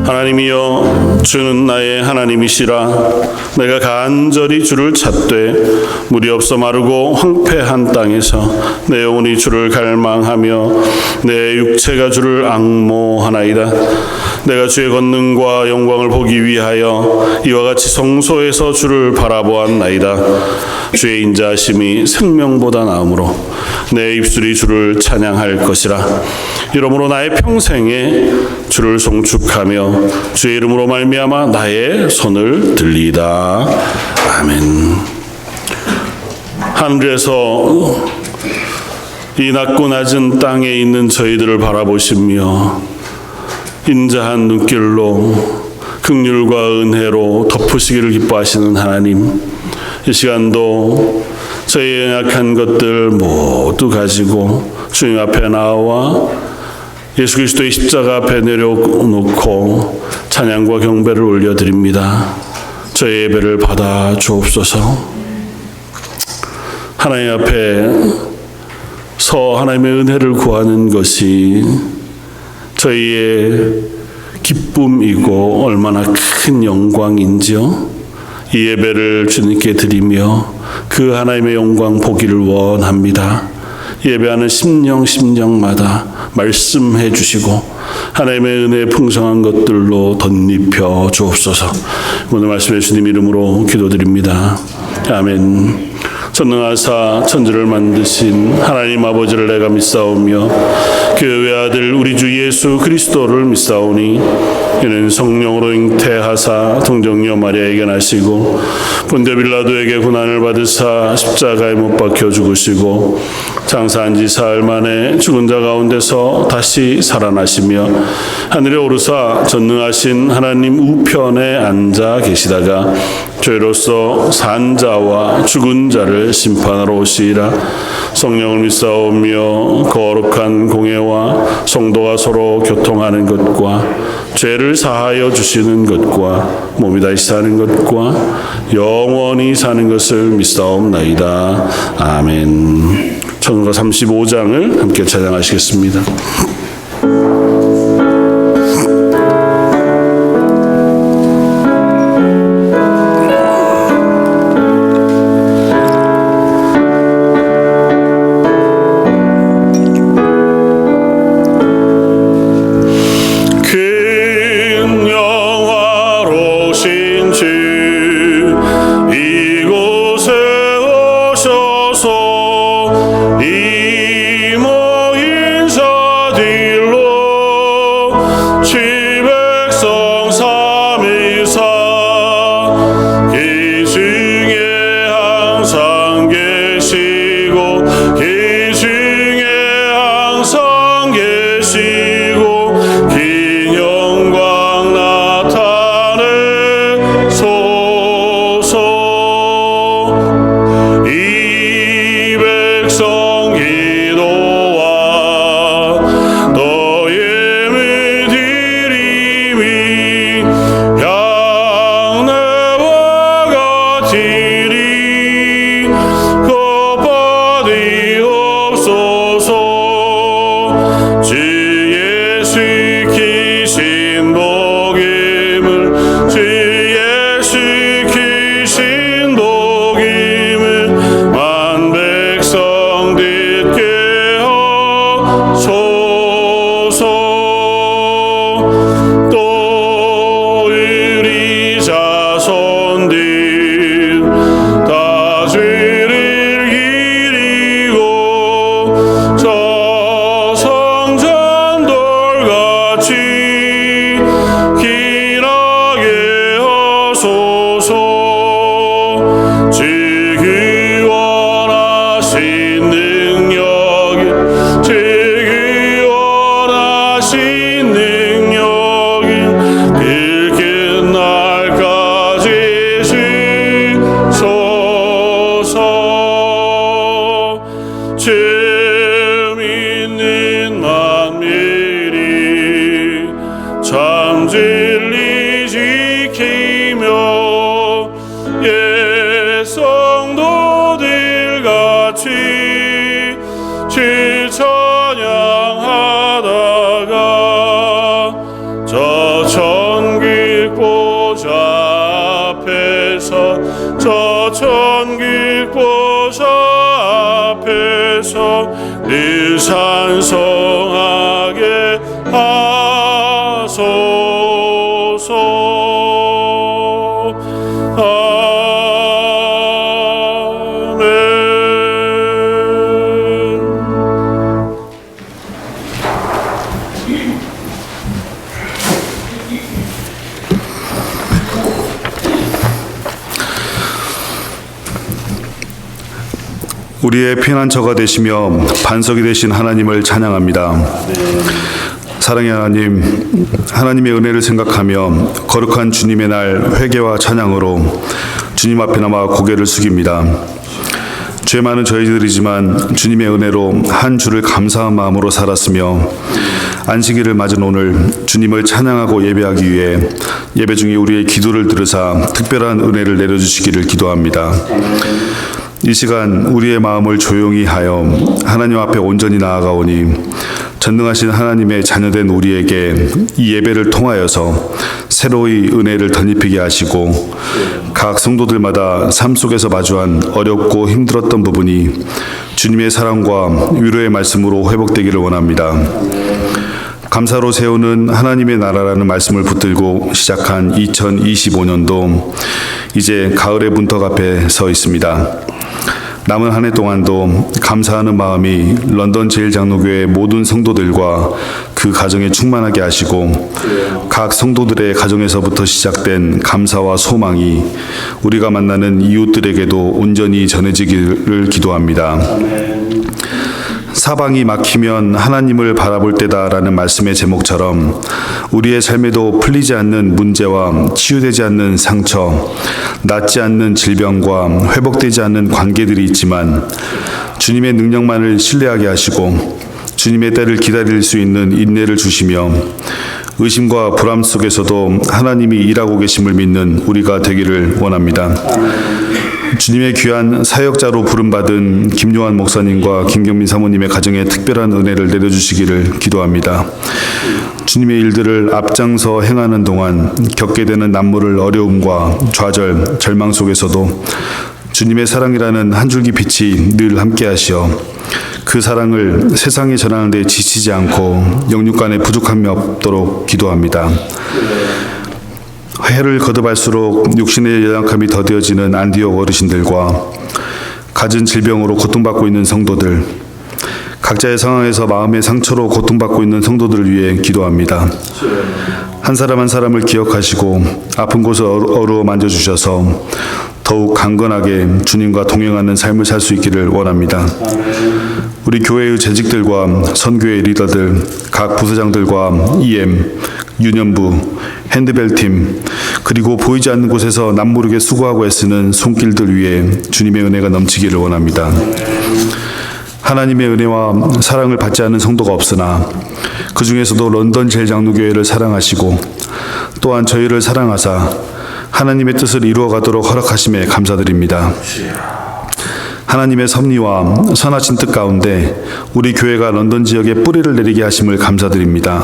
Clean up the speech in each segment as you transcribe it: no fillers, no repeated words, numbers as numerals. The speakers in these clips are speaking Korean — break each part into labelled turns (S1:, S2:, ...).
S1: 하나님이여, 주는 나의 하나님이시라. 내가 간절히 주를 찾되 물이 없어 마르고 황폐한 땅에서 내 영혼이 주를 갈망하며 내 육체가 주를 앙모하나이다. 내가 주의 권능과 영광을 보기 위하여 이와 같이 성소에서 주를 바라보았나이다. 주의 인자하심이 생명보다 나으므로 내 입술이 주를 찬양할 것이라. 이러므로 나의 평생에 주를 송축하며 주의 이름으로 말미암아 나의 손을 들리이다. 아멘. 하늘에서 이 낮고 낮은 땅에 있는 저희들을 바라보시며 인자한 눈길로 긍휼과 은혜로 덮으시기를 기뻐하시는 하나님, 이 시간도 저희의 연약한 것들 모두 가지고 주님 앞에 나와 예수 그리스도의 십자가 앞에 내려놓고 찬양과 경배를 올려드립니다. 저희 예배를 받아 주옵소서. 하나님 앞에 서 하나님의 은혜를 구하는 것이 저희의 기쁨이고 얼마나 큰 영광인지요. 이 예배를 주님께 드리며 그 하나님의 영광 보기를 원합니다. 예배하는 심령마다 말씀해 주시고 하나님의 은혜의 풍성한 것들로 덧입혀 주옵소서. 오늘 말씀해 주님 이름으로 기도드립니다. 아멘. 전능하사 천지를 만드신 하나님 아버지를 내가 믿사오며 그 외아들 우리 주 예수 그리스도를 믿사오니 이는 성령으로 잉태하사 동정녀 마리아에게 나시고 본디오 빌라도에게 고난을 받으사 십자가에 못 박혀 죽으시고 장사한 지 사흘 만에 죽은 자 가운데서 다시 살아나시며 하늘에 오르사 전능하신 하나님 우편에 앉아 계시다가 죄로서 산 자와 죽은 자를 심판하러 오시리라. 성령을 믿사오며 거룩한 공회와 성도가 서로 교통하는 것과 죄를 사하여 주시는 것과 몸이 다시 사는 것과 영원히 사는 것을 믿사옵나이다. 아멘. 찬송가 35장을 함께 찬양하시겠습니다.
S2: 찬양하다가 저
S1: 보좌 앞에서 저 천기보좌 앞에서 늘 찬송하게 하소서.
S2: 우리의 피난처가 되시며 반석이 되신 하나님을 찬양합니다. 사랑의 하나님, 하나님의 은혜를 생각하며 거룩한 주님의 날 회개와 찬양으로 주님 앞에 나와 고개를 숙입니다. 죄 많은 저희들이지만 주님의 은혜로 한 주를 감사한 마음으로 살았으며 안식일을 맞은 오늘 주님을 찬양하고 예배하기 위해 예배 중에 우리의 기도를 들으사 특별한 은혜를 내려주시기를 기도합니다. 이 시간 우리의 마음을 조용히 하여 하나님 앞에 온전히 나아가오니 전능하신 하나님의 자녀된 우리에게 이 예배를 통하여서 새로이 은혜를 덧입히게 하시고 각 성도들마다 삶 속에서 마주한 어렵고 힘들었던 부분이 주님의 사랑과 위로의 말씀으로 회복되기를 원합니다. 감사로 세우는 하나님의 나라라는 말씀을 붙들고 시작한 2025년도 이제 가을의 문턱 앞에 서 있습니다. 남은 한 해 동안도 감사하는 마음이 런던 제일장로교회 모든 성도들과 그 가정에 충만하게 하시고 각 성도들의 가정에서부터 시작된 감사와 소망이 우리가 만나는 이웃들에게도 온전히 전해지기를 기도합니다. 사방이 막히면 하나님을 바라볼 때다라는 말씀의 제목처럼 우리의 삶에도 풀리지 않는 문제와 치유되지 않는 상처, 낫지 않는 질병과 회복되지 않는 관계들이 있지만 주님의 능력만을 신뢰하게 하시고 주님의 때를 기다릴 수 있는 인내를 주시며 의심과 불안 속에서도 하나님이 일하고 계심을 믿는 우리가 되기를 원합니다. 주님의 귀한 사역자로 부름받은 김요한 목사님과 김경민 사모님의 가정에 특별한 은혜를 내려주시기를 기도합니다. 주님의 일들을 앞장서 행하는 동안 겪게 되는 난무를 어려움과 좌절, 절망 속에서도 주님의 사랑이라는 한 줄기 빛이 늘 함께 하시어 그 사랑을 세상에 전하는 데 지치지 않고 영육간에 부족함이 없도록 기도합니다. 해를 거듭할수록 육신의 연약함이 더뎌지는 안디옥 어르신들과 갖은 질병으로 고통받고 있는 성도들, 각자의 상황에서 마음의 상처로 고통받고 있는 성도들을 위해 기도합니다. 한 사람 한 사람을 기억하시고 아픈 곳을 어루어 만져주셔서 더욱 강건하게 주님과 동행하는 삶을 살 수 있기를 원합니다. 우리 교회의 재직들과 선교회 리더들, 각 부서장들과 EM, 유년부, 핸드벨팀, 그리고 보이지 않는 곳에서 남모르게 수고하고 애쓰는 손길들 위에 주님의 은혜가 넘치기를 원합니다. 하나님의 은혜와 사랑을 받지 않는 성도가 없으나 그 중에서도 런던 제일장로교회를 사랑하시고 또한 저희를 사랑하사 하나님의 뜻을 이루어가도록 허락하심에 감사드립니다. 하나님의 섭리와 선하신 뜻 가운데 우리 교회가 런던 지역에 뿌리를 내리게 하심을 감사드립니다.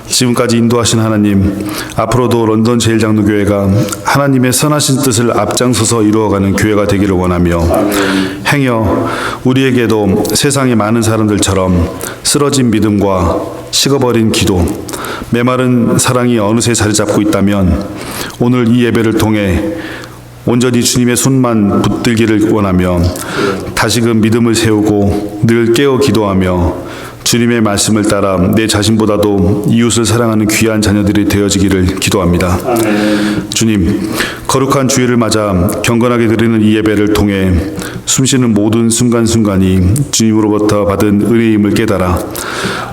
S2: 지금까지 인도하신 하나님, 앞으로도 런던 제일장로교회가 하나님의 선하신 뜻을 앞장서서 이루어가는 교회가 되기를 원하며 행여 우리에게도 세상의 많은 사람들처럼 쓰러진 믿음과 식어버린 기도, 메마른 사랑이 어느새 자리 잡고 있다면 오늘 이 예배를 통해 온전히 주님의 손만 붙들기를 원하며 다시금 믿음을 세우고 늘 깨어 기도하며 주님의 말씀을 따라 내 자신보다도 이웃을 사랑하는 귀한 자녀들이 되어지기를 기도합니다. 아멘. 주님, 거룩한 주일을 맞아 경건하게 드리는 이 예배를 통해 숨쉬는 모든 순간순간이 주님으로부터 받은 은혜임을 깨달아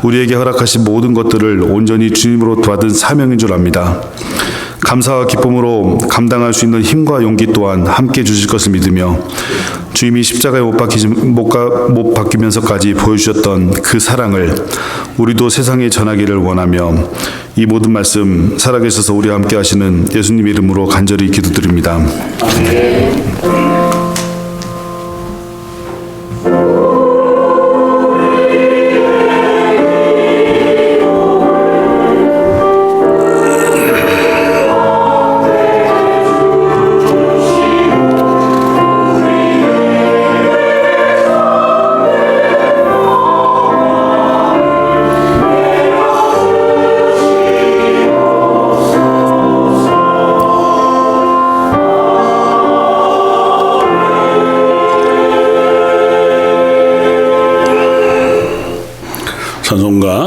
S2: 우리에게 허락하신 모든 것들을 온전히 주님으로 받은 사명인 줄 압니다. 감사와 기쁨으로 감당할 수 있는 힘과 용기 또한 함께 주실 것을 믿으며 주님이 십자가에 못 박히면서까지 보여주셨던 그 사랑을 우리도 세상에 전하기를 원하며 이 모든 말씀 살아계셔서 우리와 함께 하시는 예수님 이름으로 간절히 기도드립니다.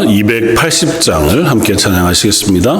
S1: 280장을 함께 찬양하시겠습니다.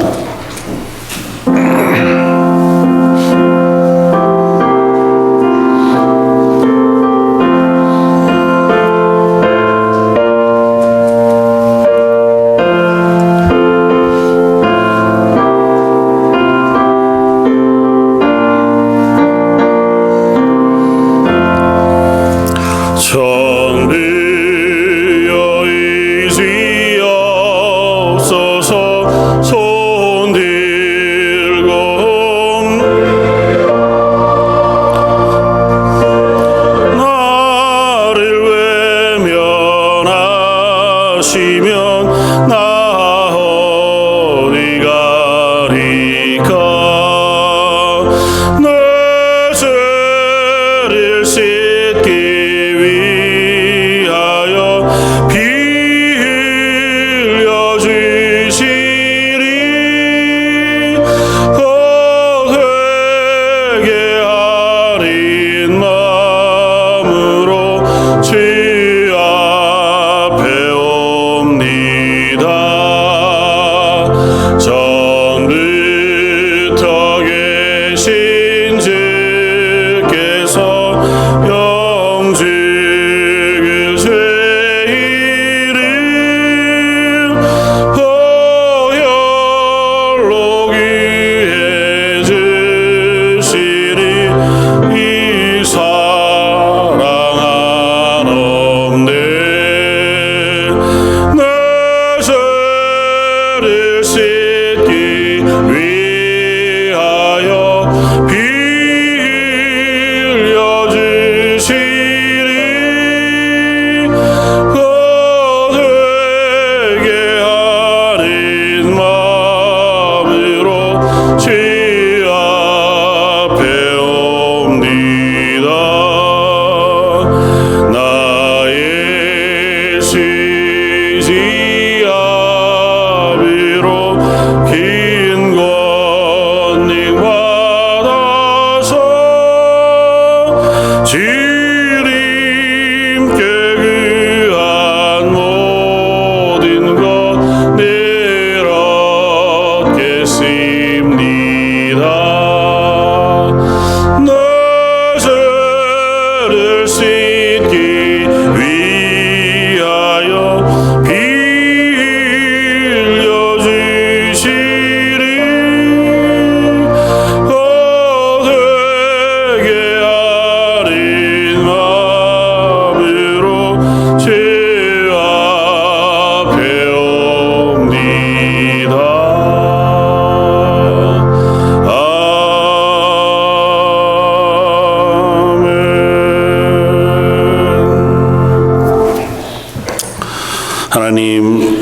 S1: 하나님,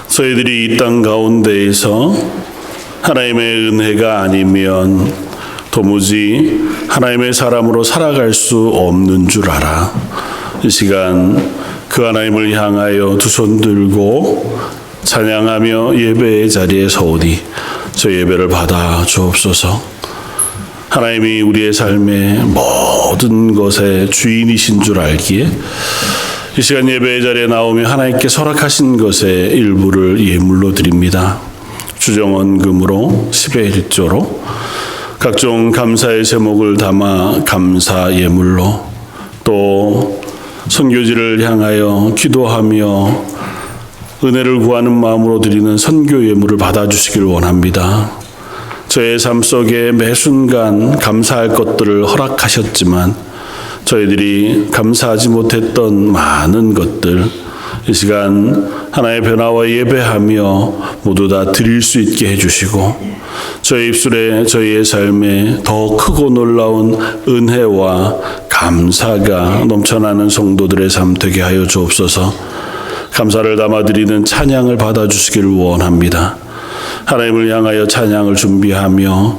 S1: 저희들이 이 땅 가운데에서 하나님의 은혜가 아니면 도무지 하나님의 사람으로 살아갈 수 없는 줄 알아. 이 시간 그 하나님을 향하여 두 손 들고 찬양하며 예배의 자리에 서오니 저 예배를 받아 주옵소서. 하나님이 우리의 삶의 모든 것의 주인이신 줄 알기에 이 시간 예배의 자리에 나오며 하나님께 허락하신 것의 일부를 예물로 드립니다. 주정원금으로 10의 1조로 각종 감사의 제목을 담아 감사 예물로, 또 선교지를 향하여 기도하며 은혜를 구하는 마음으로 드리는 선교 예물을 받아주시길 원합니다. 저의 삶 속에 매 순간 감사할 것들을 허락하셨지만 저희들이 감사하지 못했던 많은 것들, 이 시간 하나의 변화와 예배하며 모두 다 드릴 수 있게 해주시고 저희 입술에 저희의 삶에 더 크고 놀라운 은혜와 감사가 넘쳐나는 성도들의 삶 되게 하여 주옵소서. 감사를 담아드리는 찬양을 받아주시기를 원합니다. 하나님을 향하여 찬양을 준비하며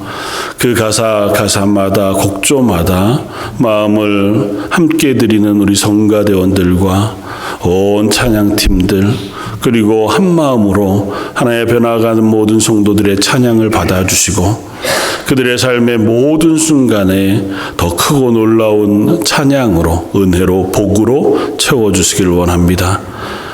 S1: 그 가사마다 곡조마다 마음을 함께 드리는 우리 성가대원들과 온 찬양팀들, 그리고 한 마음으로 하나의 변화가는 모든 성도들의 찬양을 받아주시고 그들의 삶의 모든 순간에 더 크고 놀라운 찬양으로, 은혜로, 복으로 채워주시기를 원합니다.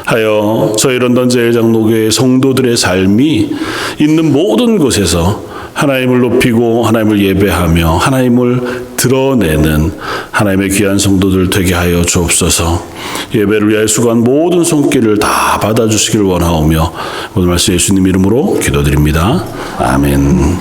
S1: 하여 저희 런던 제일장로교회 성도들의 삶이 있는 모든 곳에서 하나님을 높이고 하나님을 예배하며 하나님을 드러내는 하나님의 귀한 성도들 되게 하여 주옵소서. 예배를 위하여 수고한 모든 손길을 다 받아주시기를 원하오며 오늘 말씀 예수님 이름으로 기도드립니다. 아멘.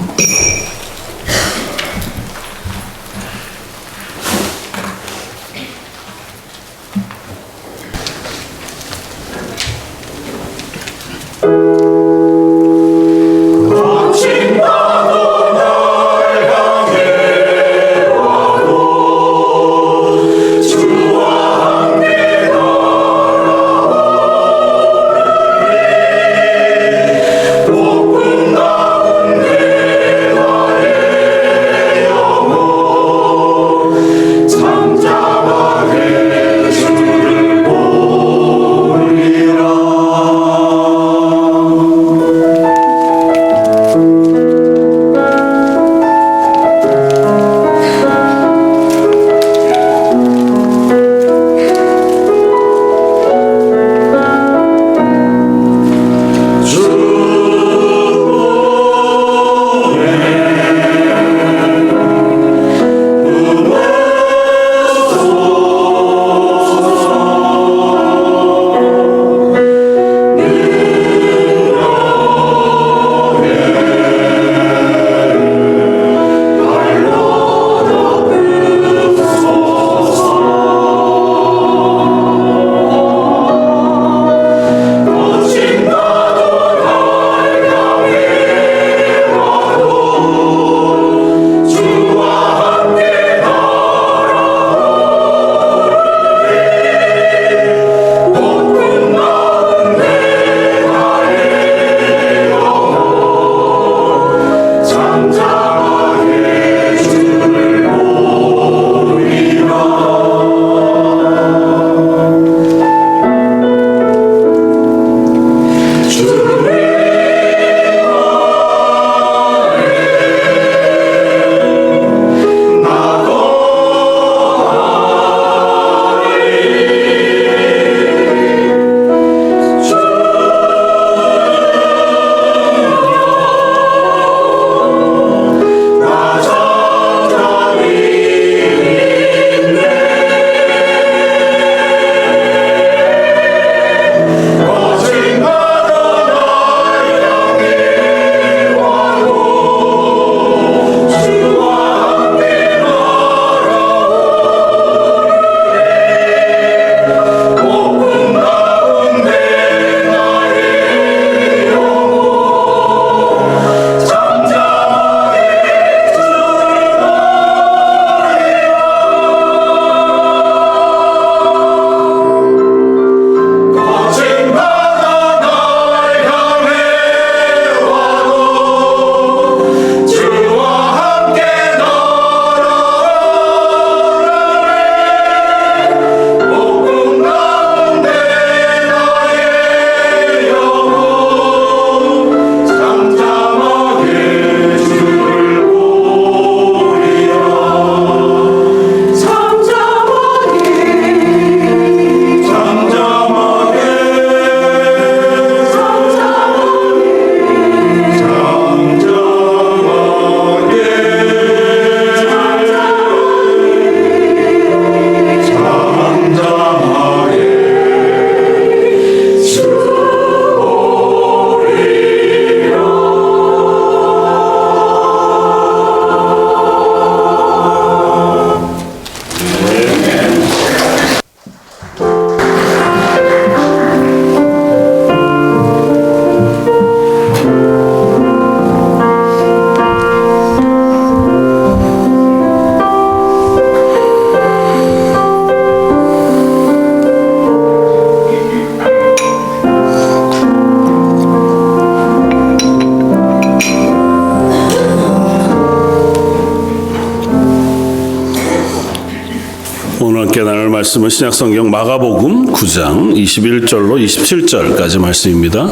S1: 오늘 함께 나눌 말씀은 신약성경 마가복음 9장 21절로 27절까지 말씀입니다.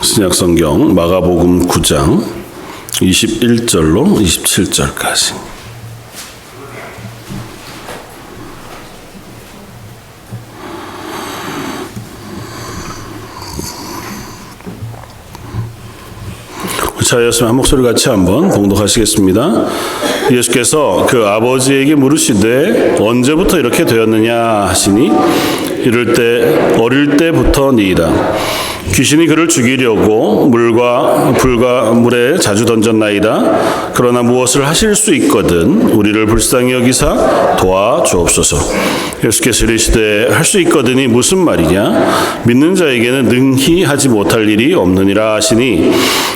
S1: 신약성경 마가복음 9장 21절로 27절까지. 자였으면 한 목소리 같이 한번 봉독하시겠습니다. 예수께서 그 아버지에게 물으시되 언제부터 이렇게 되었느냐 하시니 이를 때 어릴 때부터니이다. 귀신이 그를 죽이려고 물과 불과 물에 자주 던졌나이다. 그러나 무엇을 하실 수 있거든 우리를 불쌍히 여기사 도와주옵소서. 예수께서 이르시되 할 수 있거든이 무슨 말이냐? 믿는 자에게는 능히 하지 못할 일이 없느니라 하시니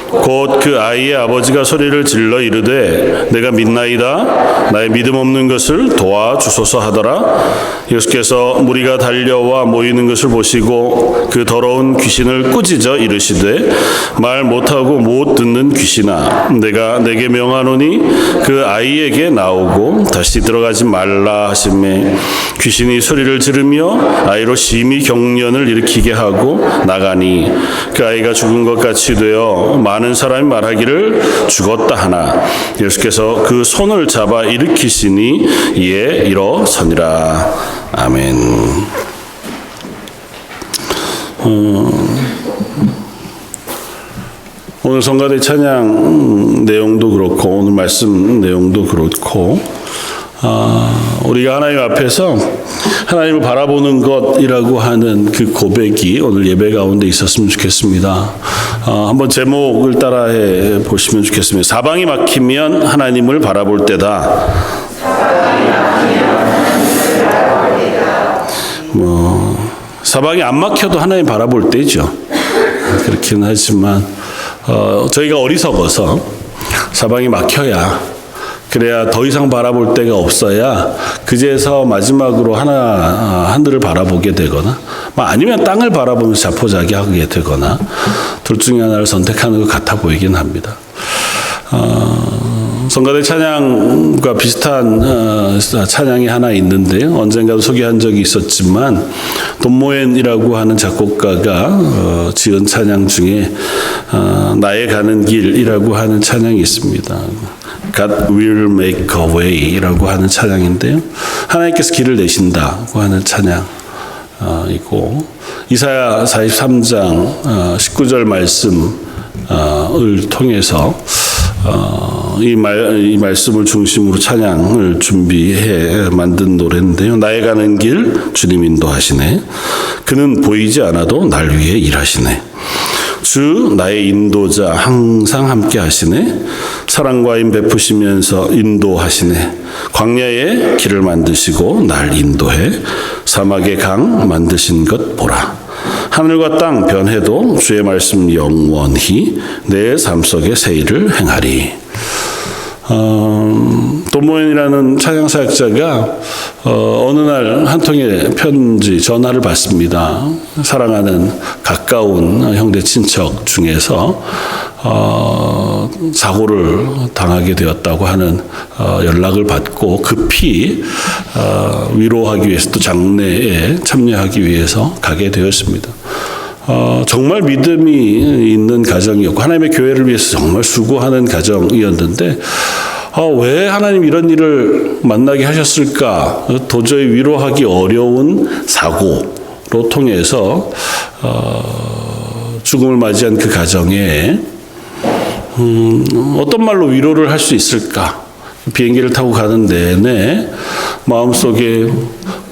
S1: 곧 그 아이의 아버지가 소리를 질러 이르되 내가 믿나이다. 나의 믿음 없는 것을 도와주소서 하더라. 예수께서 무리가 달려와 모이는 것을 보시고 그 더러운 귀신을 꾸짖어 이르시되 말 못하고 못 듣는 귀신아 내가 내게 명하노니 그 아이에게 나오고 다시 들어가지 말라 하시매 귀신이 소리를 지르며 아이로 심히 경련을 일으키게 하고 나가니 그 아이가 죽은 것 같이 되어 많은 사람이 말하기를 죽었다 하나 예수께서 그 손을 잡아 일으키시니 이에 일어서니라. 아멘. 오늘 성가대 찬양 내용도 그렇고 오늘 말씀 내용도 그렇고 우리가 하나님 앞에서 하나님을 바라보는 것이라고 하는 그 고백이 오늘 예배 가운데 있었으면 좋겠습니다. 한번 제목을 따라해 보시면 좋겠습니다. 사방이 막히면 하나님을 바라볼 때다. 사방이 안 막혀도 하나님 바라볼 때죠. 그렇긴 하지만 저희가 어리석어서 사방이 막혀야 그래야 더 이상 바라볼 데가 없어야 그제서 마지막으로 하늘을 바라보게 되거나 아니면 땅을 바라보면서 자포자기하게 되거나 둘 중에 하나를 선택하는 것 같아 보이긴 합니다. 성가대 찬양과 비슷한 찬양이 하나 있는데요. 언젠가도 소개한 적이 있었지만 돈모엔이라고 하는 작곡가가 지은 찬양 중에 나의 가는 길이라고 하는 찬양이 있습니다. God will make a way라고 하는 찬양인데요. 하나님께서 길을 내신다고 하는 찬양이고 이사야 43장 19절 말씀을 통해서 이 말씀을 중심으로 찬양을 준비해 만든 노래인데요. 나의 가는 길 주님 인도하시네. 그는 보이지 않아도 날 위해 일하시네. 주 나의 인도자 항상 함께 하시네. 사랑과 임 베푸시면서 인도하시네. 광야에 길을 만드시고 날 인도해 사막의 강 만드신 것 보라. 하늘과 땅 변해도 주의 말씀 영원히 내 삶 속에 새 일을 행하리. 돈모엔이라는 찬양 사역자가 어느 날 한 통의 편지 전화를 받습니다. 사랑하는 가까운 형제 친척 중에서 사고를 당하게 되었다고 하는 연락을 받고 급히 위로하기 위해서 또 장례에 참여하기 위해서 가게 되었습니다. 정말 믿음이 있는 가정이었고 하나님의 교회를 위해서 정말 수고하는 가정이었는데 왜 하나님 이런 일을 만나게 하셨을까? 도저히 위로하기 어려운 사고로 통해서 죽음을 맞이한 그 가정에 어떤 말로 위로를 할 수 있을까? 비행기를 타고 가는 내내 마음속에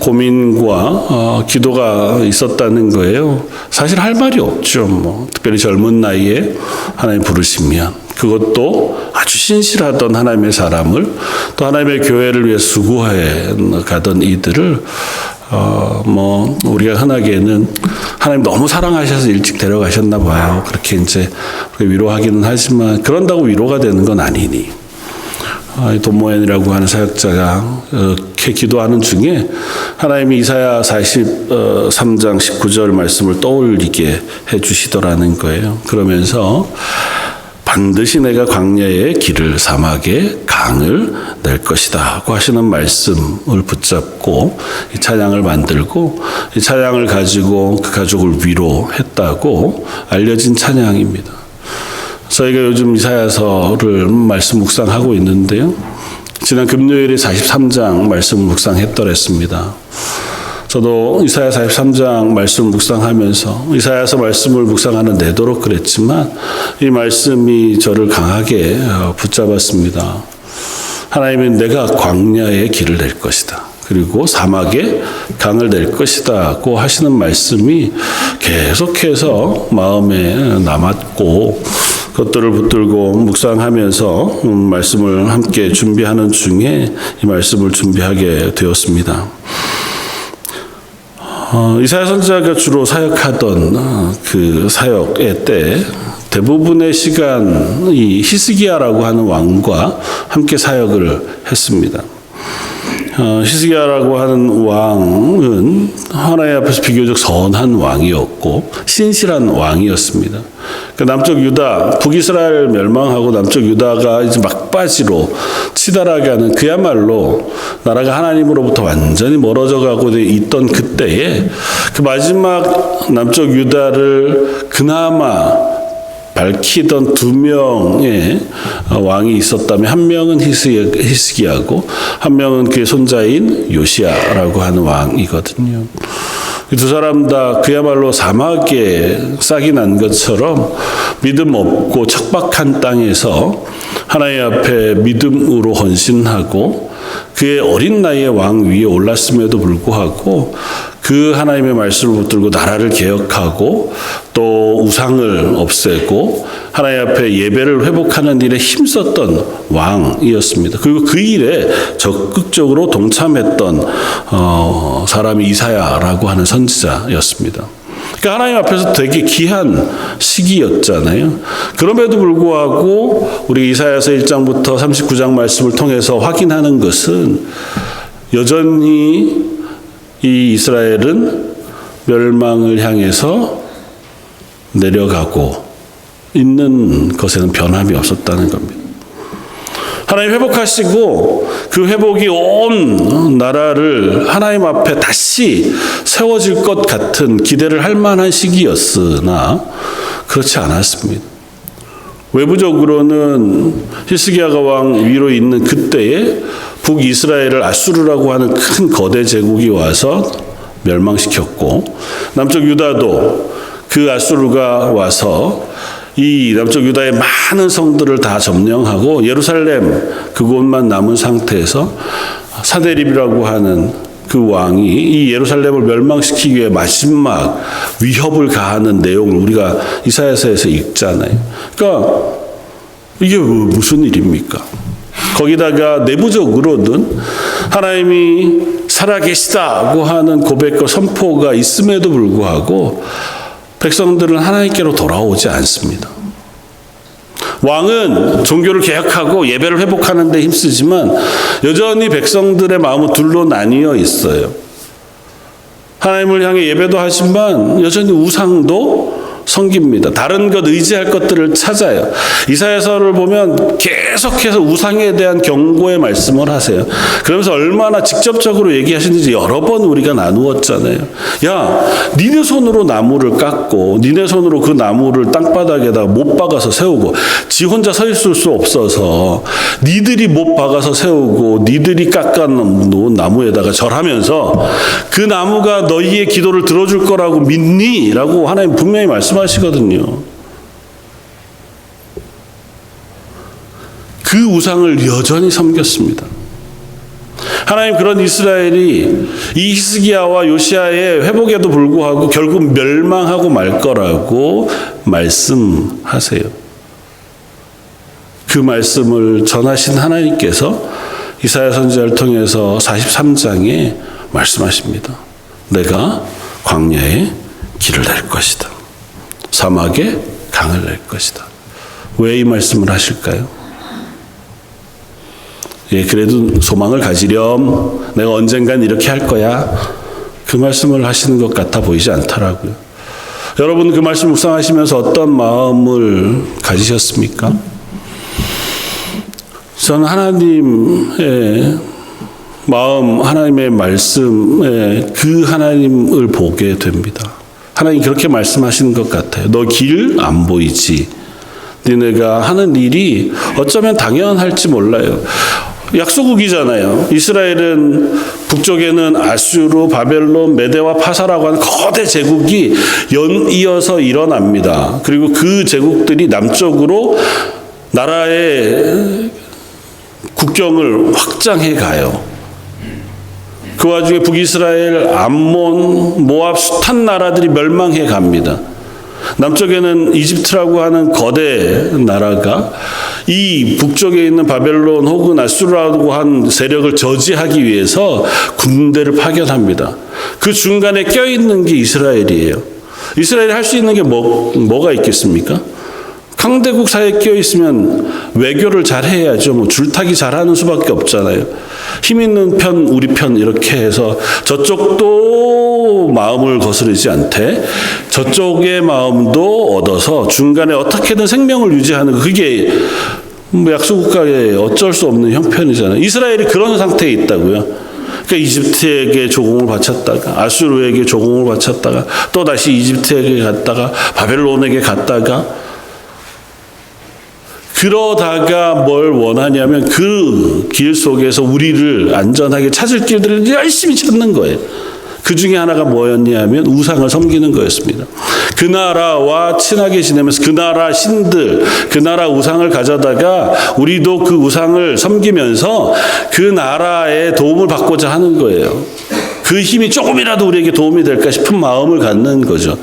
S1: 고민과 기도가 있었다는 거예요. 사실 할 말이 없죠. 특별히 젊은 나이에 하나님 부르시면 그것도 아주 신실하던 하나님의 사람을 또 하나님의 교회를 위해 수고해 가던 이들을 우리가 흔하게는 하나님 너무 사랑하셔서 일찍 데려가셨나 봐요. 그렇게 이제 위로하기는 하지만 그런다고 위로가 되는 건 아니니. 돈모엔이라고 하는 사역자가 이렇게 기도하는 중에 하나님이 이사야 43장 19절 말씀을 떠올리게 해주시더라는 거예요. 그러면서 반드시 내가 광야의 길을 사막의 강을 낼 것이다 하고 하시는 말씀을 붙잡고 이 찬양을 만들고 이 찬양을 가지고 그 가족을 위로했다고 알려진 찬양입니다. 저희가 요즘 이사야서를 말씀 묵상하고 있는데요. 지난 금요일에 43장 말씀 묵상했더랬습니다. 저도 이사야 43장 말씀 묵상하면서 이사야서 말씀을 묵상하는 내도록 그랬지만 이 말씀이 저를 강하게 붙잡았습니다. 하나님은 내가 광야에 길을 낼 것이다. 그리고 사막에 강을 낼 것이다고 하시는 말씀이 계속해서 마음에 남았고 그것들을 붙들고 묵상하면서 말씀을 함께 준비하는 중에 이 말씀을 준비하게 되었습니다. 이사야 선지자가 주로 사역하던 그 사역의 때 대부분의 시간 이 히스기야라고 하는 왕과 함께 사역을 했습니다. 히스기야라고 하는 왕은 하나님 앞에서 비교적 선한 왕이었고 신실한 왕이었습니다. 그 남쪽 유다, 북이스라엘 멸망하고 남쪽 유다가 이제 막바지로 치달아게 하는 그야말로 나라가 하나님으로부터 완전히 멀어져 가고 있던 그때에 그 마지막 남쪽 유다를 그나마 밝히던 두 명의 왕이 있었다면 한 명은 히스기야고 한 명은 그의 손자인 요시야라고 하는 왕이거든요. 두 사람 다 그야말로 사막에 싹이 난 것처럼 믿음 없고 척박한 땅에서 하나님 앞에 믿음으로 헌신하고 그의 어린 나이에 왕 위에 올랐음에도 불구하고 그 하나님의 말씀을 붙들고 나라를 개혁하고 또 우상을 없애고 하나님 앞에 예배를 회복하는 일에 힘썼던 왕이었습니다. 그리고 그 일에 적극적으로 동참했던 사람이 이사야라고 하는 선지자였습니다. 그러니까 하나님 앞에서 되게 귀한 시기였잖아요. 그럼에도 불구하고 우리 이사야서 1장부터 39장 말씀을 통해서 확인하는 것은 여전히 이 이스라엘은 멸망을 향해서 내려가고 있는 것에는 변함이 없었다는 겁니다. 하나님 회복하시고 그 회복이 온 나라를 하나님 앞에 다시 세워질 것 같은 기대를 할 만한 시기였으나 그렇지 않았습니다. 외부적으로는 히스기야가 왕 위로 있는 그때에 북이스라엘을 아수르라고 하는 큰 거대 제국이 와서 멸망시켰고 남쪽 유다도 그 아수르가 와서 이 남쪽 유다의 많은 성들을 다 점령하고 예루살렘 그곳만 남은 상태에서 사데립이라고 하는 그 왕이 이 예루살렘을 멸망시키기 위해 마지막 위협을 가하는 내용을 우리가 이사야서에서 읽잖아요. 그러니까 이게 무슨 일입니까? 거기다가 내부적으로는 하나님이 살아계시다고 하는 고백과 선포가 있음에도 불구하고 백성들은 하나님께로 돌아오지 않습니다. 왕은 종교를 개혁하고 예배를 회복하는 데 힘쓰지만 여전히 백성들의 마음은 둘로 나뉘어 있어요. 하나님을 향해 예배도 하지만 여전히 우상도 섬깁니다. 다른 것 의지할 것들을 찾아요. 이사야서를 보면 계속해서 우상에 대한 경고의 말씀을 하세요. 그러면서 얼마나 직접적으로 얘기하시는지 여러 번 우리가 나누었잖아요. 야, 니네 손으로 나무를 깎고 니네 손으로 그 나무를 땅바닥에다 못 박아서 세우고 지 혼자 서 있을 수 없어서 니들이 못 박아서 세우고 니들이 깎아놓은 나무에다가 절하면서 그 나무가 너희의 기도를 들어줄 거라고 믿니? 라고 하나님 분명히 말씀하시거든요. 그 우상을 여전히 섬겼습니다. 하나님 그런 이스라엘이 이 히스기야와 요시야의 회복에도 불구하고 결국 멸망하고 말 거라고 말씀하세요. 그 말씀을 전하신 하나님께서 이사야 선지자를 통해서 43장에 말씀하십니다. 내가 광야에 길을 낼 것이다. 사막에 강을 낼 것이다. 왜 이 말씀을 하실까요? 예, 그래도 소망을 가지렴. 내가 언젠간 이렇게 할 거야. 그 말씀을 하시는 것 같아 보이지 않더라고요. 여러분 그 말씀 묵상하시면서 어떤 마음을 가지셨습니까? 저는 하나님의 마음, 하나님의 말씀에 그 하나님을 보게 됩니다. 하나님 그렇게 말씀하시는 것 같아요. 너 길 안 보이지? 니네가 하는 일이 어쩌면 당연할지 몰라요. 약소국이잖아요. 이스라엘은 북쪽에는 아수르, 바벨론, 메대와 파사라고 하는 거대 제국이 연이어서 일어납니다. 그리고 그 제국들이 남쪽으로 나라의 국경을 확장해 가요. 그 와중에 북이스라엘, 암몬, 모압, 숱한 나라들이 멸망해 갑니다. 남쪽에는 이집트라고 하는 거대 나라가 이 북쪽에 있는 바벨론 혹은 아수르라고 한 세력을 저지하기 위해서 군대를 파견합니다. 그 중간에 껴있는 게 이스라엘이에요. 이스라엘이 할 수 있는 게 뭐가 있겠습니까? 강대국 사이에 껴있으면 외교를 잘 해야죠. 뭐 줄타기 잘하는 수밖에 없잖아요. 힘 있는 편, 우리 편 이렇게 해서 저쪽도 마음을 거스르지 않되 저쪽의 마음도 얻어서 중간에 어떻게든 생명을 유지하는 그게 약소국가의 어쩔 수 없는 형편이잖아요. 이스라엘이 그런 상태에 있다고요. 그러니까 이집트에게 조공을 바쳤다가 아수르에게 조공을 바쳤다가 또 다시 이집트에게 갔다가 바벨론에게 갔다가 그러다가 뭘 원하냐면 그 길 속에서 우리를 안전하게 찾을 길들을 열심히 찾는 거예요. 그 중에 하나가 뭐였냐면 우상을 섬기는 거였습니다. 그 나라와 친하게 지내면서 그 나라 신들, 그 나라 우상을 가져다가 우리도 그 우상을 섬기면서 그 나라의 도움을 받고자 하는 거예요. 그 힘이 조금이라도 우리에게 도움이 될까 싶은 마음을 갖는 거죠.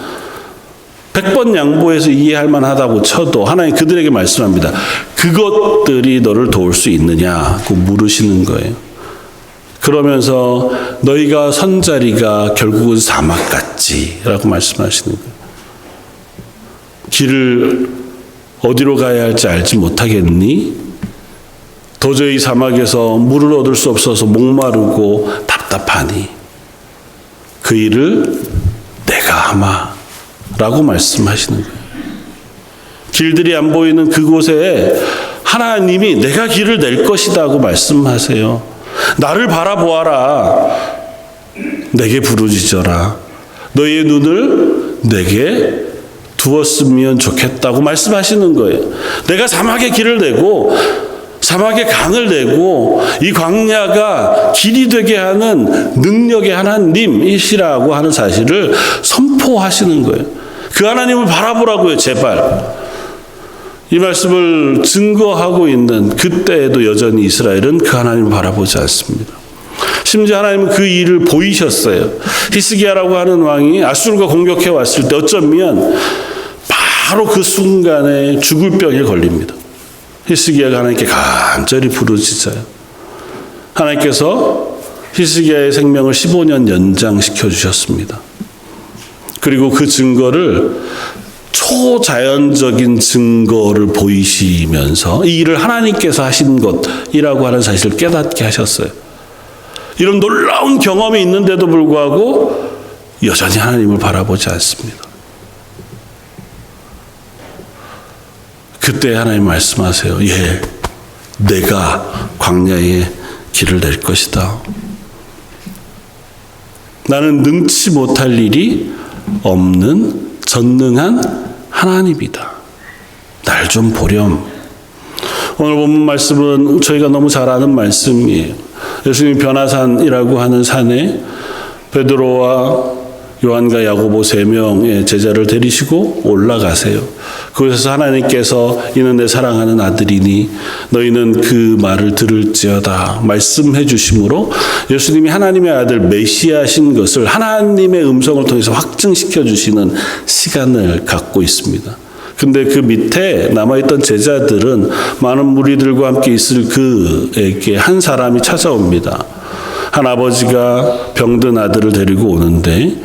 S1: 100번 양보해서 이해할 만하다고 쳐도 하나님 그들에게 말씀합니다. 그것들이 너를 도울 수 있느냐고 물으시는 거예요. 그러면서 너희가 선 자리가 결국은 사막 같지라고 말씀하시는 거예요. 길을 어디로 가야 할지 알지 못하겠니? 도저히 사막에서 물을 얻을 수 없어서 목마르고 답답하니 그 일을 내가 하마 라고 말씀하시는 거예요. 길들이 안 보이는 그곳에 하나님이 내가 길을 낼 것이다 하고 말씀하세요. 나를 바라보아라. 내게 부르짖어라. 너희의 눈을 내게 두었으면 좋겠다고 말씀하시는 거예요. 내가 사막에 길을 내고 사막에 강을 내고 이 광야가 길이 되게 하는 능력의 하나님이시라고 하는 사실을 선포하시는 거예요. 그 하나님을 바라보라고요, 제발. 이 말씀을 증거하고 있는 그때에도 여전히 이스라엘은 그 하나님을 바라보지 않습니다. 심지어 하나님은 그 일을 보이셨어요. 히스기야라고 하는 왕이 아수르가 공격해 왔을 때 어쩌면 바로 그 순간에 죽을 병에 걸립니다. 히스기야가 하나님께 간절히 부르짖어요. 하나님께서 히스기야의 생명을 15년 연장시켜 주셨습니다. 그리고 그 증거를 초자연적인 증거를 보이시면서 이 일을 하나님께서 하신 것이라고 하는 사실을 깨닫게 하셨어요. 이런 놀라운 경험이 있는데도 불구하고 여전히 하나님을 바라보지 않습니다. 그때 하나님 말씀하세요. 예, 내가 광야에 길을 낼 것이다. 나는 능치 못할 일이 없는 전능한 하나님이다. 날 좀 보렴. 오늘 본 말씀은 저희가 너무 잘 아는 말씀이에요. 예수님이 변화산이라고 하는 산에 베드로와 요한과 야고보 3명의 제자를 데리시고 올라가세요. 그곳에서 하나님께서 이는 내 사랑하는 아들이니 너희는 그 말을 들을지어다 말씀해 주심으로 예수님이 하나님의 아들 메시아신 것을 하나님의 음성을 통해서 확증시켜 주시는 시간을 갖고 있습니다. 근데 그 밑에 남아있던 제자들은 많은 무리들과 함께 있을 그에게 한 사람이 찾아옵니다. 한 아버지가 병든 아들을 데리고 오는데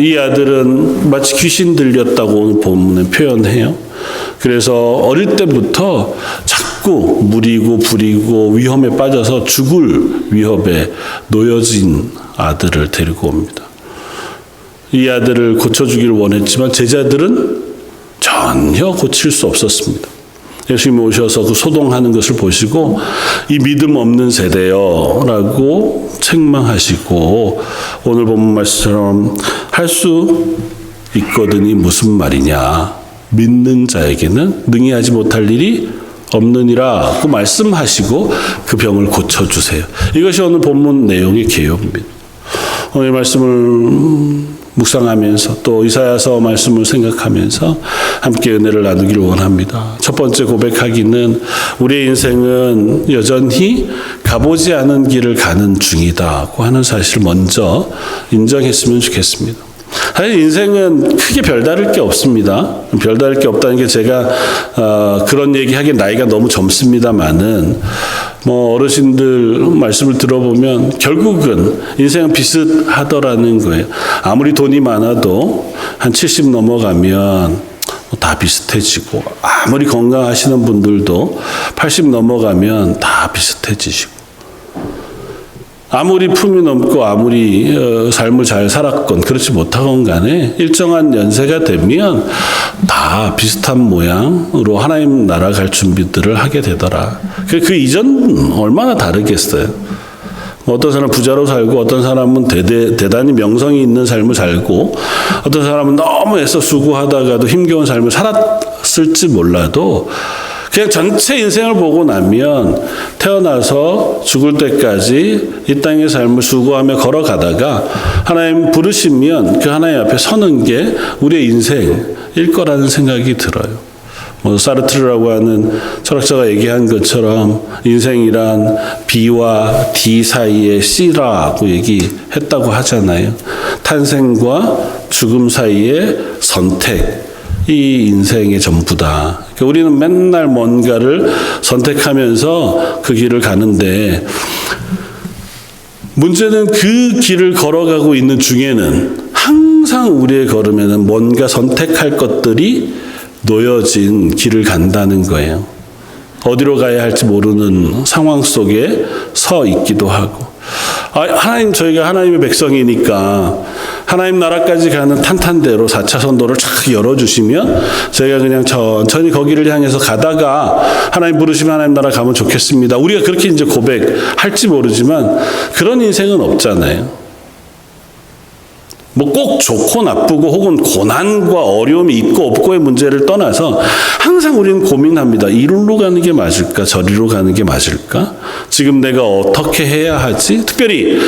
S1: 이 아들은 마치 귀신 들렸다고 오늘 본문에 표현해요. 그래서 어릴 때부터 자꾸 무리고 부리고 위험에 빠져서 죽을 위협에 놓여진 아들을 데리고 옵니다. 이 아들을 고쳐주기를 원했지만 제자들은 전혀 고칠 수 없었습니다. 예수님이 오셔서 그 소동하는 것을 보시고 이 믿음 없는 세대여 라고 책망하시고 오늘 본문 말씀처럼 할 수 있거든이 무슨 말이냐 믿는 자에게는 능히 하지 못할 일이 없느니라고 말씀하시고 그 병을 고쳐주세요. 이것이 오늘 본문 내용의 개요입니다. 오늘 말씀을 묵상하면서 또 이사야서 말씀을 생각하면서 함께 은혜를 나누기를 원합니다. 첫 번째 고백하기는 우리의 인생은 여전히 가보지 않은 길을 가는 중이다고 하는 사실을 먼저 인정했으면 좋겠습니다. 사실 인생은 크게 별다를 게 없습니다. 별다를 게 없다는 게 제가 그런 얘기하기엔 나이가 너무 젊습니다만은 어르신들 말씀을 들어보면 결국은 인생은 비슷하더라는 거예요. 아무리 돈이 많아도 한 70 넘어가면 다 비슷해지고, 아무리 건강하시는 분들도 80 넘어가면 다 비슷해지시고, 아무리 품이 넘고 아무리 삶을 잘 살았건 그렇지 못하건 간에 일정한 연세가 되면 다 비슷한 모양으로 하나님 나라 갈 준비들을 하게 되더라. 그 이전 얼마나 다르겠어요. 어떤 사람은 부자로 살고, 어떤 사람은 대단히 명성이 있는 삶을 살고, 어떤 사람은 너무 애써 수고하다가도 힘겨운 삶을 살았을지 몰라도 그냥 전체 인생을 보고 나면 태어나서 죽을 때까지 이 땅의 삶을 수고하며 걸어가다가 하나님 부르시면 그 하나님 앞에 서는 게 우리의 인생일 거라는 생각이 들어요. 사르트르라고 하는 철학자가 얘기한 것처럼 인생이란 B와 D 사이의 C라고 얘기했다고 하잖아요. 탄생과 죽음 사이의 선택. 이 인생의 전부다. 그러니까 우리는 맨날 뭔가를 선택하면서 그 길을 가는데, 문제는 그 길을 걸어가고 있는 중에는 항상 우리의 걸음에는 뭔가 선택할 것들이 놓여진 길을 간다는 거예요. 어디로 가야 할지 모르는 상황 속에 서 있기도 하고, 하나님, 저희가 하나님의 백성이니까 하나님 나라까지 가는 탄탄대로 4차선도를 쫙 열어주시면 저희가 그냥 천천히 거기를 향해서 가다가 하나님 부르시면 하나님 나라 가면 좋겠습니다. 우리가 그렇게 이제 고백할지 모르지만 그런 인생은 없잖아요. 꼭 좋고 나쁘고 혹은 고난과 어려움이 있고 없고의 문제를 떠나서 항상 우리는 고민합니다. 이리로 가는 게 맞을까? 저리로 가는 게 맞을까? 지금 내가 어떻게 해야 하지? 특별히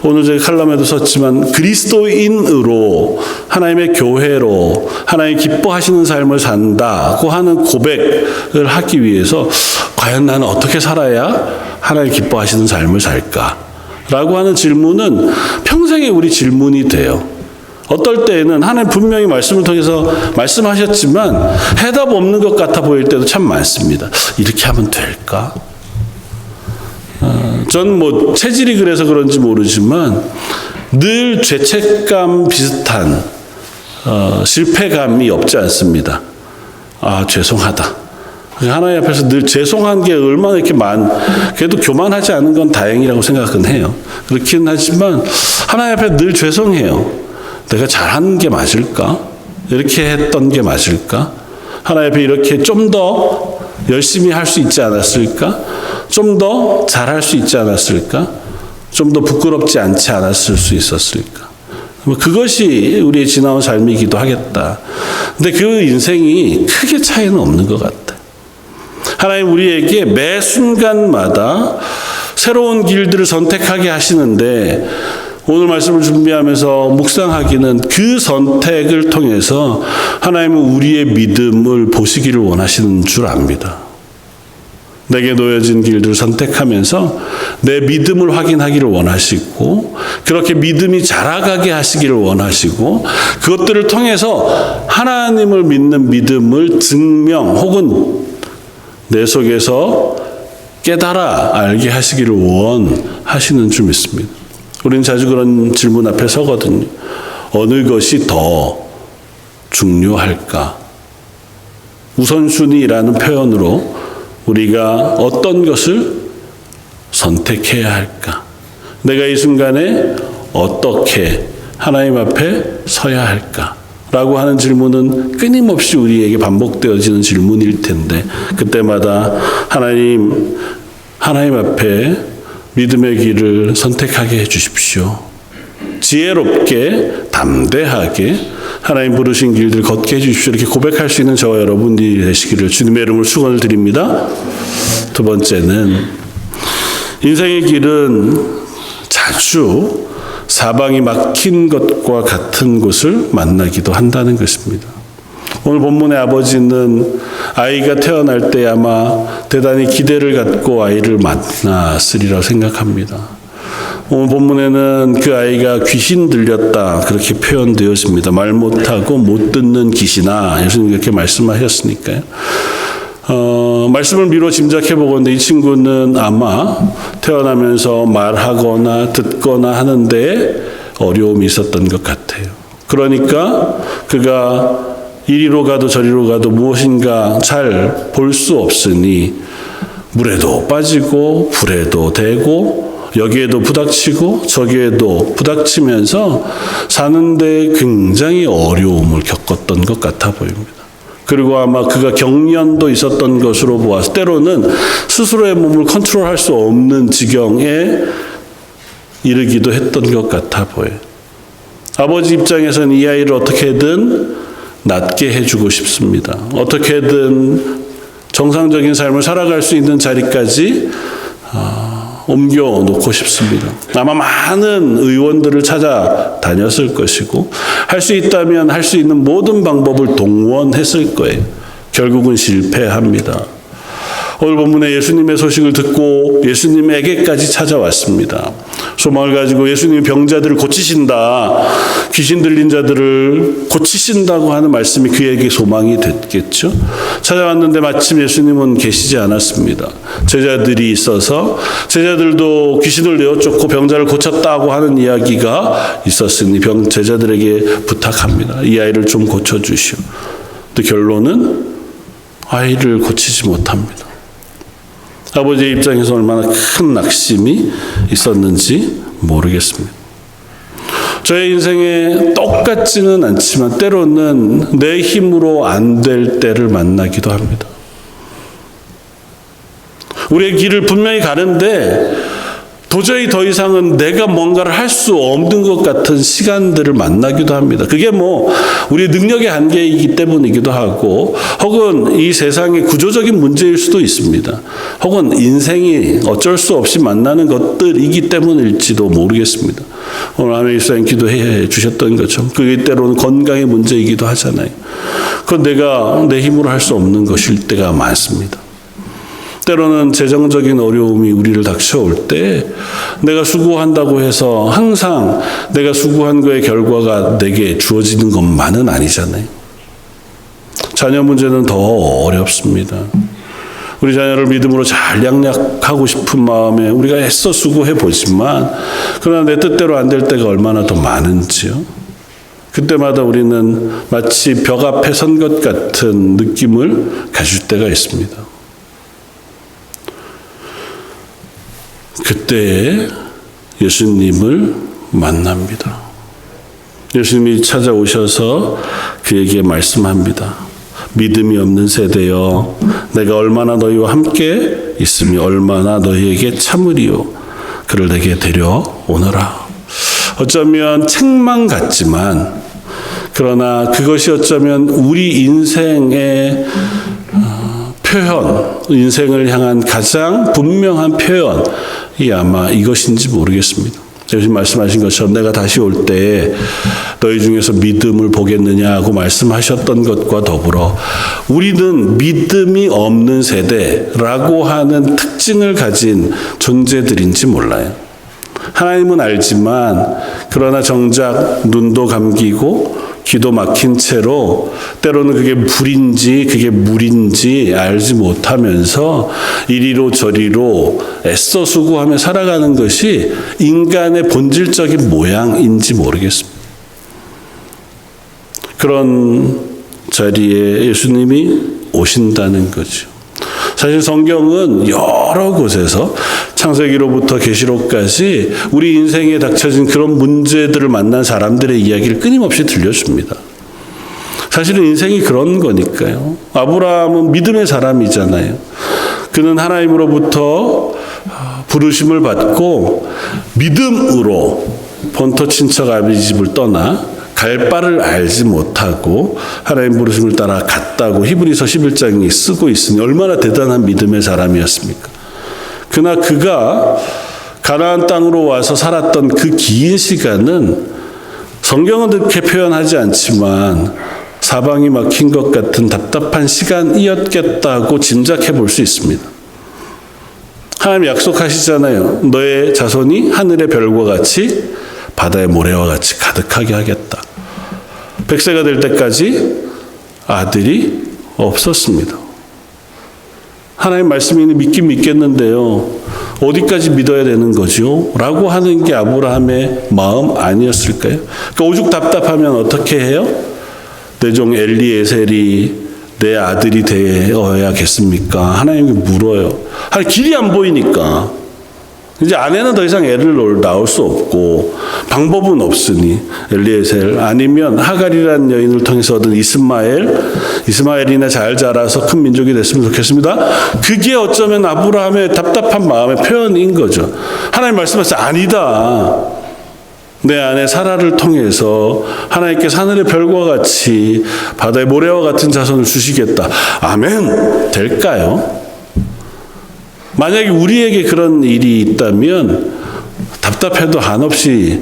S1: 오늘 제가 칼럼에도 썼지만 그리스도인으로 하나님의 교회로 하나님 기뻐하시는 삶을 산다고 하는 고백을 하기 위해서 과연 나는 어떻게 살아야 하나님 기뻐하시는 삶을 살까? 라고 하는 질문은 평생의 우리 질문이 돼요. 어떨 때에는 하나님 분명히 말씀을 통해서 말씀하셨지만 해답 없는 것 같아 보일 때도 참 많습니다. 이렇게 하면 될까? 전 체질이 그래서 그런지 모르지만 늘 죄책감 비슷한 실패감이 없지 않습니다. 죄송하다. 하나님 앞에서 늘 죄송한 게 얼마나 이렇게 그래도 교만하지 않은 건 다행이라고 생각은 해요. 그렇긴 하지만 하나님 앞에 늘 죄송해요. 내가 잘하는 게 맞을까? 이렇게 했던 게 맞을까? 하나님 앞에 이렇게 좀 더 열심히 할 수 있지 않았을까? 좀 더 잘할 수 있지 않았을까? 좀 더 부끄럽지 않지 않았을 수 있었을까? 그것이 우리의 지나온 삶이기도 하겠다. 근데 그 인생이 크게 차이는 없는 것 같아. 하나님 우리에게 매 순간마다 새로운 길들을 선택하게 하시는데, 오늘 말씀을 준비하면서 묵상하기는 그 선택을 통해서 하나님은 우리의 믿음을 보시기를 원하시는 줄 압니다. 내게 놓여진 길들을 선택하면서 내 믿음을 확인하기를 원하시고, 그렇게 믿음이 자라가게 하시기를 원하시고, 그것들을 통해서 하나님을 믿는 믿음을 증명 혹은 내 속에서 깨달아 알게 하시기를 원하시는 줄 믿습니다. 우리는 자주 그런 질문 앞에 서거든요. 어느 것이 더 중요할까? 우선순위라는 표현으로 우리가 어떤 것을 선택해야 할까? 내가 이 순간에 어떻게 하나님 앞에 서야 할까? 라고 하는 질문은 끊임없이 우리에게 반복되어지는 질문일 텐데, 그때마다 하나님 앞에 믿음의 길을 선택하게 해주십시오. 지혜롭게 담대하게 하나님 부르신 길들 걷게 해주십시오. 이렇게 고백할 수 있는 저와 여러분들이 되시기를 주님의 이름으로 축원을 드립니다. 두 번째는 인생의 길은 자주 사방이 막힌 것과 같은 곳을 만나기도 한다는 것입니다. 오늘 본문의 아버지는 아이가 태어날 때 아마 대단히 기대를 갖고 아이를 만났으리라 생각합니다. 오늘 본문에는 그 아이가 귀신 들렸다 그렇게 표현되었습니다. 말 못하고 못 듣는 귀신아, 예수님 그렇게 말씀하셨으니까요. 말씀을 미뤄 짐작해 보건데 이 친구는 아마 태어나면서 말하거나 듣거나 하는데 어려움이 있었던 것 같아요. 그러니까 그가 이리로 가도 저리로 가도 무엇인가 잘 볼 수 없으니 물에도 빠지고 불에도 대고 여기에도 부닥치고 저기에도 부닥치면서 사는데 굉장히 어려움을 겪었던 것 같아 보입니다. 그리고 아마 그가 경련도 있었던 것으로 보아서 때로는 스스로의 몸을 컨트롤할 수 없는 지경에 이르기도 했던 것 같아 보여요. 아버지 입장에서는 이 아이를 어떻게든 낫게 해주고 싶습니다. 어떻게든 정상적인 삶을 살아갈 수 있는 자리까지 옮겨놓고 싶습니다. 아마 많은 의원들을 찾아다녔을 것이고 할 수 있다면 할 수 있는 모든 방법을 동원했을 거예요. 결국은 실패합니다. 오늘 본문에 예수님의 소식을 듣고 예수님에게까지 찾아왔습니다. 소망을 가지고 예수님이 병자들을 고치신다, 귀신 들린 자들을 고치신다고 하는 말씀이 그에게 소망이 됐겠죠. 찾아왔는데 마침 예수님은 계시지 않았습니다. 제자들이 있어서 제자들도 귀신을 내어쫓고 병자를 고쳤다고 하는 이야기가 있었으니 제자들에게 부탁합니다. 이 아이를 좀 고쳐주시오. 근데 결론은 아이를 고치지 못합니다. 아버지의 입장에서 얼마나 큰 낙심이 있었는지 모르겠습니다. 저의 인생에 똑같지는 않지만 때로는 내 힘으로 안 될 때를 만나기도 합니다. 우리의 길을 분명히 가는데 도저히 더 이상은 내가 뭔가를 할 수 없는 것 같은 시간들을 만나기도 합니다. 그게 우리의 능력의 한계이기 때문이기도 하고 혹은 이 세상의 구조적인 문제일 수도 있습니다. 혹은 인생이 어쩔 수 없이 만나는 것들이기 때문일지도 모르겠습니다. 오늘 아멘 일사님 기도해 주셨던 것처럼 그게 때로는 건강의 문제이기도 하잖아요. 그건 내가 내 힘으로 할 수 없는 것일 때가 많습니다. 때로는 재정적인 어려움이 우리를 닥쳐올 때 내가 수고한다고 해서 항상 내가 수고한 거의 결과가 내게 주어지는 것만은 아니잖아요. 자녀 문제는 더 어렵습니다. 우리 자녀를 믿음으로 잘 양육하고 싶은 마음에 우리가 애써 수고해 보지만 그러나 내 뜻대로 안 될 때가 얼마나 더 많은지요. 그때마다 우리는 마치 벽 앞에 선 것 같은 느낌을 가질 때가 있습니다. 그때에 예수님을 만납니다. 예수님이 찾아오셔서 그에게 말씀합니다. 믿음이 없는 세대여, 내가 얼마나 너희와 함께 있으며 얼마나 너희에게 참으리요. 그를 내게 데려오너라. 어쩌면 책망 같지만 그러나 그것이 어쩌면 우리 인생의 표현, 인생을 향한 가장 분명한 표현이 아마 이것인지 모르겠습니다. 예수님 말씀하신 것처럼 내가 다시 올 때 너희 중에서 믿음을 보겠느냐고 말씀하셨던 것과 더불어 우리는 믿음이 없는 세대라고 하는 특징을 가진 존재들인지 몰라요. 하나님은 알지만 그러나 정작 눈도 감기고 기도 막힌 채로 때로는 그게 불인지 그게 물인지 알지 못하면서 이리로 저리로 애써 수고하며 살아가는 것이 인간의 본질적인 모양인지 모르겠습니다. 그런 자리에 예수님이 오신다는 거죠. 사실 성경은 여러 곳에서 창세기로부터 계시록까지 우리 인생에 닥쳐진 그런 문제들을 만난 사람들의 이야기를 끊임없이 들려줍니다. 사실은 인생이 그런 거니까요. 아브라함은 믿음의 사람이잖아요. 그는 하나님으로부터 부르심을 받고 믿음으로 본토 친척 아비 집을 떠나 갈 바를 알지 못하고 하나님 부르심을 따라 갔다고 히브리서 11장이 쓰고 있으니 얼마나 대단한 믿음의 사람이었습니까? 그러나 그가 가나안 땅으로 와서 살았던 그 긴 시간은 성경은 그렇게 표현하지 않지만 사방이 막힌 것 같은 답답한 시간이었겠다고 짐작해 볼 수 있습니다. 하나님 약속하시잖아요. 너의 자손이 하늘의 별과 같이 바다의 모래와 같이 가득하게 하겠다. 100세가 될 때까지 아들이 없었습니다. 하나님 말씀이 믿긴 믿겠는데요. 어디까지 믿어야 되는 거죠? 라고 하는 게 아브라함의 마음 아니었을까요? 그러니까 오죽 답답하면 어떻게 해요? 내 종 엘리에셀이 내 아들이 되어야겠습니까? 하나님께 물어요. 길이 안 보이니까. 이제 아내는 더 이상 애를 낳을 수 없고 방법은 없으니 엘리에셀 아니면 하갈이라는 여인을 통해서 얻은 이스마엘이나 잘 자라서 큰 민족이 됐으면 좋겠습니다. 그게 어쩌면 아브라함의 답답한 마음의 표현인 거죠. 하나님 말씀하세요. 아니다. 내 아내 사라를 통해서 하나님께서 하늘의 별과 같이 바다의 모래와 같은 자손을 주시겠다. 아멘. 될까요? 만약에 우리에게 그런 일이 있다면 답답해도 한없이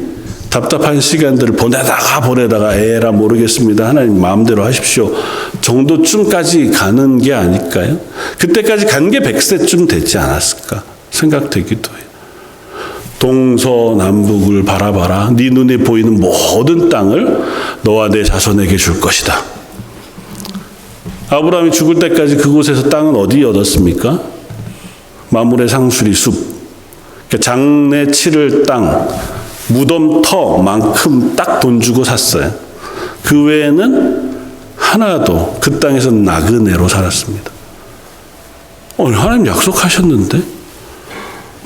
S1: 답답한 시간들을 보내다가 에라 모르겠습니다. 하나님 마음대로 하십시오. 정도쯤까지 가는 게 아닐까요? 그때까지 간 게 100세쯤 되지 않았을까 생각되기도 해요. 동서남북을 바라봐라. 네 눈에 보이는 모든 땅을 너와 내 자손에게 줄 것이다. 아브라함이 죽을 때까지 그곳에서 땅은 어디 얻었습니까? 마물의 상수리 숲, 장래 치를 땅, 무덤터만큼 딱 돈 주고 샀어요. 그 외에는 하나도 그 땅에서 나그네로 살았습니다. 하나님 약속하셨는데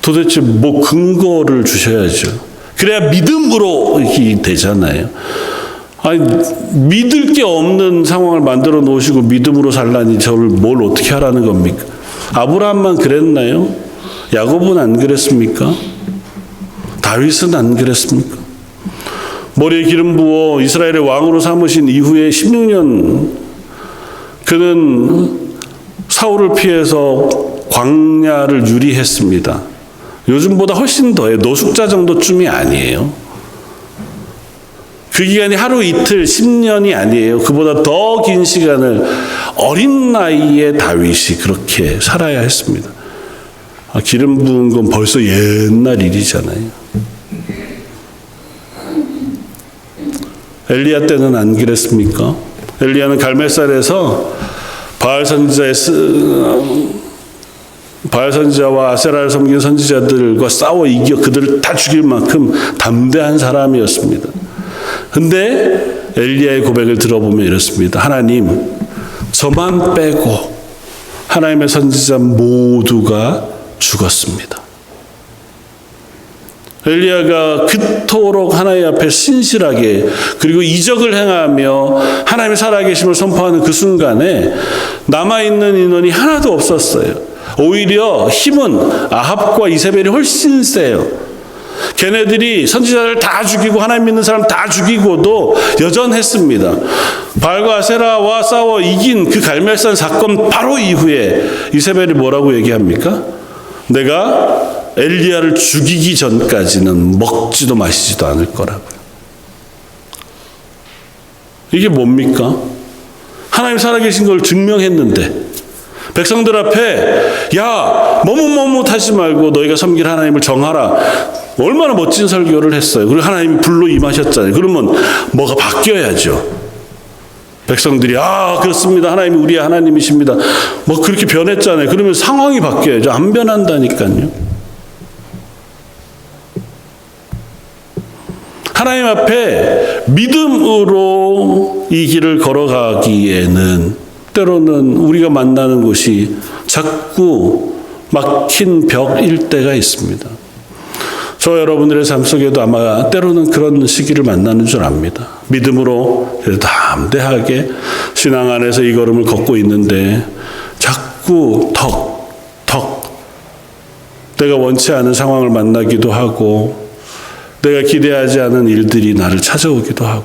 S1: 도대체 뭐 근거를 주셔야죠. 그래야 믿음으로 이렇게 되잖아요. 아니, 믿을 게 없는 상황을 만들어 놓으시고 믿음으로 살라니 저를 뭘 어떻게 하라는 겁니까? 아브라함만 그랬나요? 야곱은 안 그랬습니까? 다윗은 안 그랬습니까? 머리에 기름 부어 이스라엘의 왕으로 삼으신 이후에 16년 그는 사울을 피해서 광야를 유리했습니다. 요즘보다 훨씬 더해요. 노숙자 정도쯤이 아니에요. 그 기간이 하루 이틀 10년이 아니에요. 그보다 더 긴 시간을 어린 나이에 다윗이 그렇게 살아야 했습니다. 기름 부은 건 벌써 옛날 일이잖아요. 엘리야 때는 안 그랬습니까? 엘리야는 갈멜살에서 바알 선지자와 아세라를 섬긴 선지자들과 싸워 이겨 그들을 다 죽일 만큼 담대한 사람이었습니다. 근데 엘리야의 고백을 들어보면 이렇습니다. 하나님, 저만 빼고 하나님의 선지자 모두가 죽었습니다. 엘리야가 그토록 하나님 앞에 신실하게 그리고 이적을 행하며 하나님의 살아계심을 선포하는 그 순간에 남아있는 인원이 하나도 없었어요. 오히려 힘은 아합과 이세벨이 훨씬 세요. 걔네들이 선지자를 다 죽이고 하나님 믿는 사람 다 죽이고도 여전했습니다. 바알과 아세라와 싸워 이긴 그 갈멜산 사건 바로 이후에 이세벨이 뭐라고 얘기합니까? 내가 엘리야를 죽이기 전까지는 먹지도 마시지도 않을 거라고요. 이게 뭡니까? 하나님 살아계신 걸 증명했는데 백성들 앞에 야 머뭇머뭇하지 말고 너희가 섬길 하나님을 정하라. 얼마나 멋진 설교를 했어요. 그리고 하나님이 불로 임하셨잖아요. 그러면 뭐가 바뀌어야죠. 백성들이 그렇습니다. 하나님이 우리의 하나님이십니다. 뭐 그렇게 변했잖아요. 그러면 상황이 바뀌어야죠. 안 변한다니까요. 하나님 앞에 믿음으로 이 길을 걸어가기에는 때로는 우리가 만나는 곳이 자꾸 막힌 벽일 때가 있습니다. 저 여러분들의 삶 속에도 아마 때로는 그런 시기를 만나는 줄 압니다. 믿음으로 담대하게 신앙 안에서 이 걸음을 걷고 있는데 자꾸 내가 원치 않은 상황을 만나기도 하고 내가 기대하지 않은 일들이 나를 찾아오기도 하고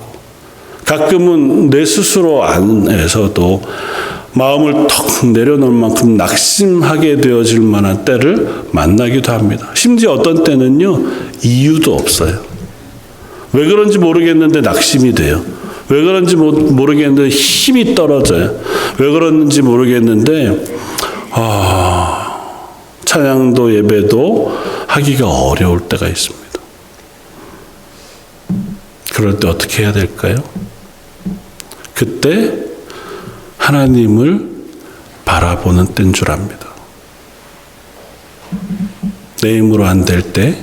S1: 가끔은 내 스스로 안에서도 마음을 턱 내려놓을 만큼 낙심하게 되어질 만한 때를 만나기도 합니다. 심지어 어떤 때는요, 이유도 없어요. 왜 그런지 모르겠는데 낙심이 돼요. 왜 그런지 모르겠는데 힘이 떨어져요. 왜 그런지 모르겠는데 찬양도 예배도 하기가 어려울 때가 있습니다. 그럴 때 어떻게 해야 될까요? 그때 하나님을 바라보는 때인 줄 압니다. 내 힘으로 안 될 때,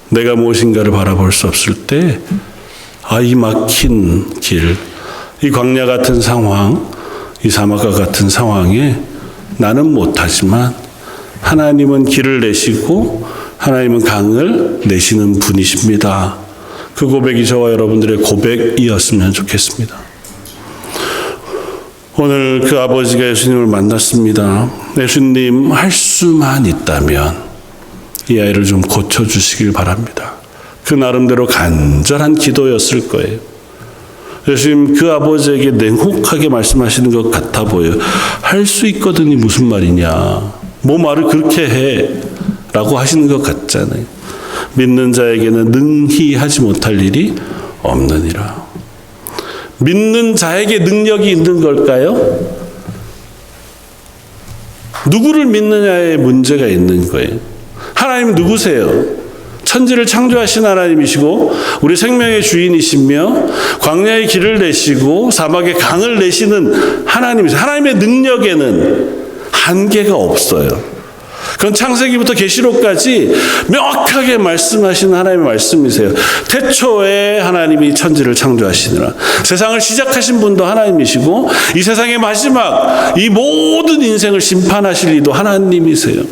S1: 내가 무엇인가를 바라볼 수 없을 때, 이 막힌 길, 이 광야 같은 상황, 이 사막과 같은 상황에 나는 못하지만 하나님은 길을 내시고 하나님은 강을 내시는 분이십니다. 그 고백이 저와 여러분들의 고백이었으면 좋겠습니다. 오늘 그 아버지가 예수님을 만났습니다. 예수님, 할 수만 있다면 이 아이를 좀 고쳐주시길 바랍니다. 그 나름대로 간절한 기도였을 거예요. 예수님 그 아버지에게 냉혹하게 말씀하시는 것 같아 보여요. 할 수 있거든이 무슨 말이냐. 뭐 말을 그렇게 해. 라고 하시는 것 같잖아요. 믿는 자에게는 능히 하지 못할 일이 없느니라. 믿는 자에게 능력이 있는 걸까요? 누구를 믿느냐에 문제가 있는 거예요. 하나님 누구세요? 천지를 창조하신 하나님이시고 우리 생명의 주인이시며 광야의 길을 내시고 사막의 강을 내시는 하나님이세요. 하나님의 능력에는 한계가 없어요. 그건 창세기부터 계시록까지 명확하게 말씀하신 하나님의 말씀이세요. 태초에 하나님이 천지를 창조하시느라 세상을 시작하신 분도 하나님이시고 이 세상의 마지막 이 모든 인생을 심판하실 이도 하나님이세요.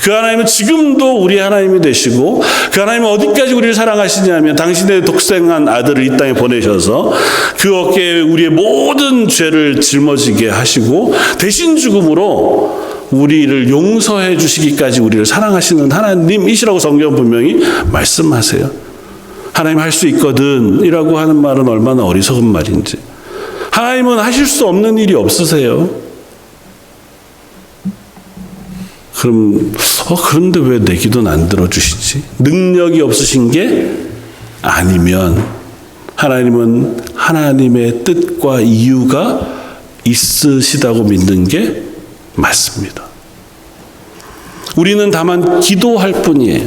S1: 그 하나님은 지금도 우리 하나님이 되시고 그 하나님은 어디까지 우리를 사랑하시냐면 당신의 독생한 아들을 이 땅에 보내셔서 그 어깨에 우리의 모든 죄를 짊어지게 하시고 대신 죽음으로 우리를 용서해 주시기까지 우리를 사랑하시는 하나님이시라고 성경 분명히 말씀하세요. 하나님 할 수 있거든 이라고 하는 말은 얼마나 어리석은 말인지. 하나님은 하실 수 없는 일이 없으세요. 그런데 왜 내 기도는 안 들어주시지? 능력이 없으신 게 아니면 하나님은 하나님의 뜻과 이유가 있으시다고 믿는 게 맞습니다. 우리는 다만 기도할 뿐이에요.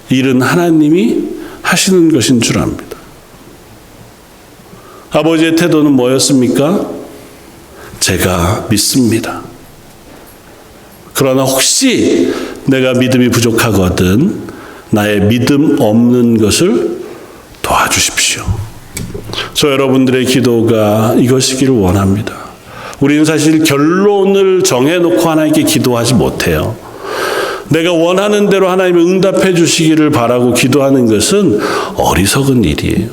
S1: 일은 하나님이 하시는 것인 줄 압니다. 아버지의 태도는 뭐였습니까? 제가 믿습니다. 그러나 혹시 내가 믿음이 부족하거든 나의 믿음 없는 것을 도와주십시오. 저 여러분들의 기도가 이것이기를 원합니다. 우리는 사실 결론을 정해놓고 하나님께 기도하지 못해요. 내가 원하는 대로 하나님이 응답해 주시기를 바라고 기도하는 것은 어리석은 일이에요.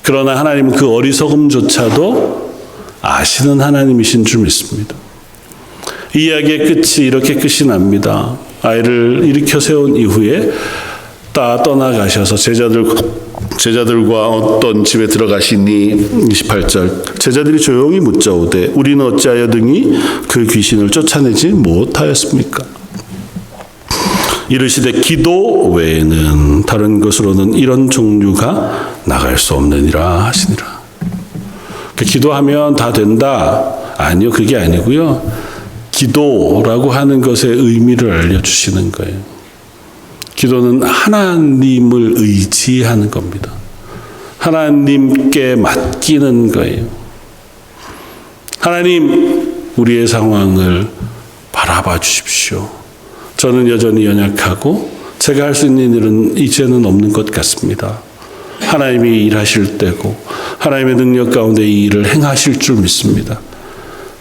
S1: 그러나 하나님은 그 어리석음조차도 아시는 하나님이신 줄 믿습니다. 이 이야기의 끝이 이렇게 끝이 납니다. 아이를 일으켜 세운 이후에 떠나가셔서 제자들과 어떤 집에 들어가시니 28절 제자들이 조용히 묻자오되 우리는 어찌하여 등이 그 귀신을 쫓아내지 못하였습니까? 이르시되 기도 외에는 다른 것으로는 이런 종류가 나갈 수 없느니라 하시니라. 기도하면 다 된다? 아니요, 그게 아니고요. 기도라고 하는 것의 의미를 알려주시는 거예요. 기도는 하나님을 의지하는 겁니다. 하나님께 맡기는 거예요. 하나님, 우리의 상황을 바라봐 주십시오. 저는 여전히 연약하고 제가 할 수 있는 일은 이제는 없는 것 같습니다. 하나님이 일하실 때고 하나님의 능력 가운데 이 일을 행하실 줄 믿습니다.